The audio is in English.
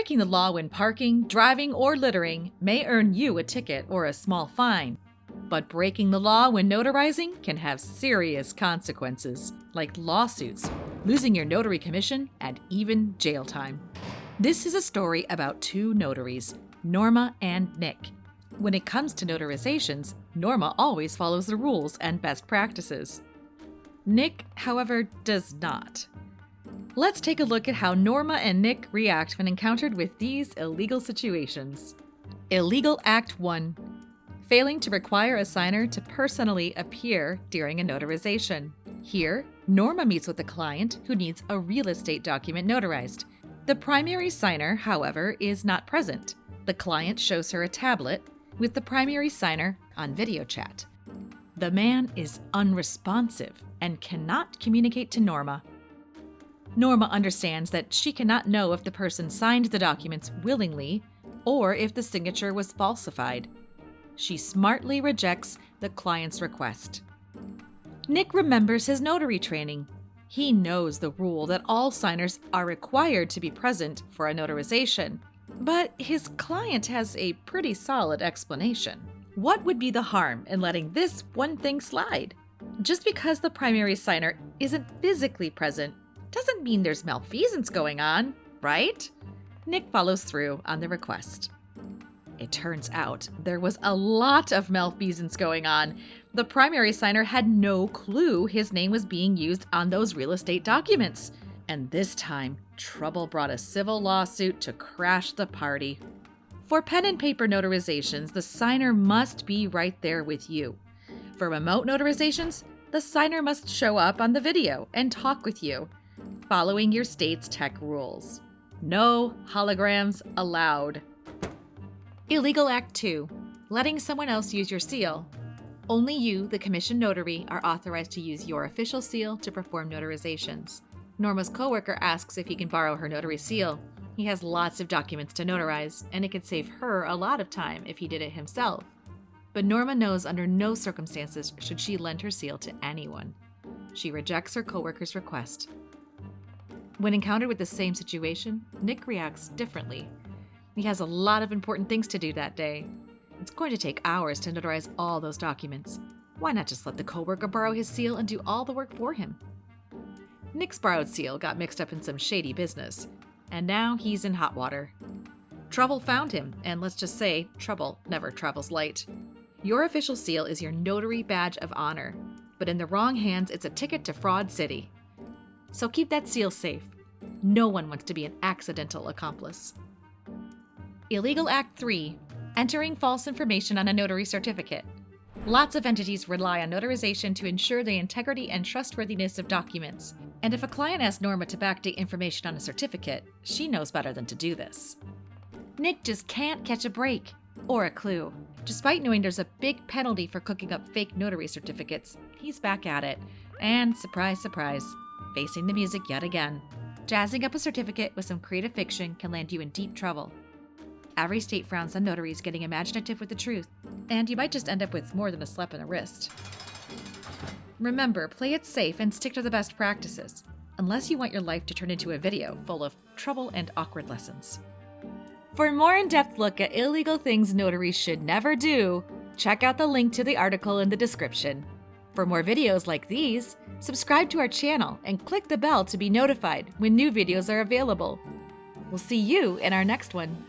Breaking the law when parking, driving, or littering may earn you a ticket or a small fine. But breaking the law when notarizing can have serious consequences, like lawsuits, losing your notary commission, and even jail time. This is a story about two notaries, Norma and Nick. When it comes to notarizations, Norma always follows the rules and best practices. Nick, however, does not. Let's take a look at how Norma and Nick react when encountered with these illegal situations. Illegal Act 1. Failing to require a signer to personally appear during a notarization. Here, Norma meets with a client who needs a real estate document notarized. The primary signer, however, is not present. The client shows her a tablet with the primary signer on video chat. The man is unresponsive and cannot communicate to Norma. Norma understands that she cannot know if the person signed the documents willingly or if the signature was falsified. She smartly rejects the client's request. Nick remembers his notary training. He knows the rule that all signers are required to be present for a notarization, but his client has a pretty solid explanation. What would be the harm in letting this one thing slide? Just because the primary signer isn't physically present doesn't mean there's malfeasance going on, right? Nick follows through on the request. It turns out there was a lot of malfeasance going on. The primary signer had no clue his name was being used on those real estate documents. And this time, trouble brought a civil lawsuit to crash the party. For pen and paper notarizations, the signer must be right there with you. For remote notarizations, the signer must show up on the video and talk with you, following your state's tech rules. No holograms allowed. Illegal Act 2. Letting someone else use your seal. Only you, the commissioned notary, are authorized to use your official seal to perform notarizations. Norma's coworker asks if he can borrow her notary seal. He has lots of documents to notarize, and it could save her a lot of time if he did it himself. But Norma knows under no circumstances should she lend her seal to anyone. She rejects her coworker's request. When encountered with the same situation, Nick reacts differently. He has a lot of important things to do that day. It's going to take hours to notarize all those documents. Why not just let the coworker borrow his seal and do all the work for him? Nick's borrowed seal got mixed up in some shady business, and now he's in hot water. Trouble found him, and let's just say, trouble never travels light. Your official seal is your notary badge of honor, but in the wrong hands, it's a ticket to Fraud City. So keep that seal safe. No one wants to be an accidental accomplice. Illegal Act 3. Entering false information on a notary certificate. Lots of entities rely on notarization to ensure the integrity and trustworthiness of documents. And if a client asks Norma to backdate information on a certificate, she knows better than to do this. Nick just can't catch a break or a clue. Despite knowing there's a big penalty for cooking up fake notary certificates, he's back at it. And surprise, surprise, facing the music yet again. Jazzing up a certificate with some creative fiction can land you in deep trouble. Every state frowns on notaries getting imaginative with the truth, and you might just end up with more than a slap on the wrist. Remember, play it safe and stick to the best practices, unless you want your life to turn into a video full of trouble and awkward lessons. For a more in-depth look at illegal things notaries should never do, check out the link to the article in the description. For more videos like these, subscribe to our channel and click the bell to be notified when new videos are available. We'll see you in our next one.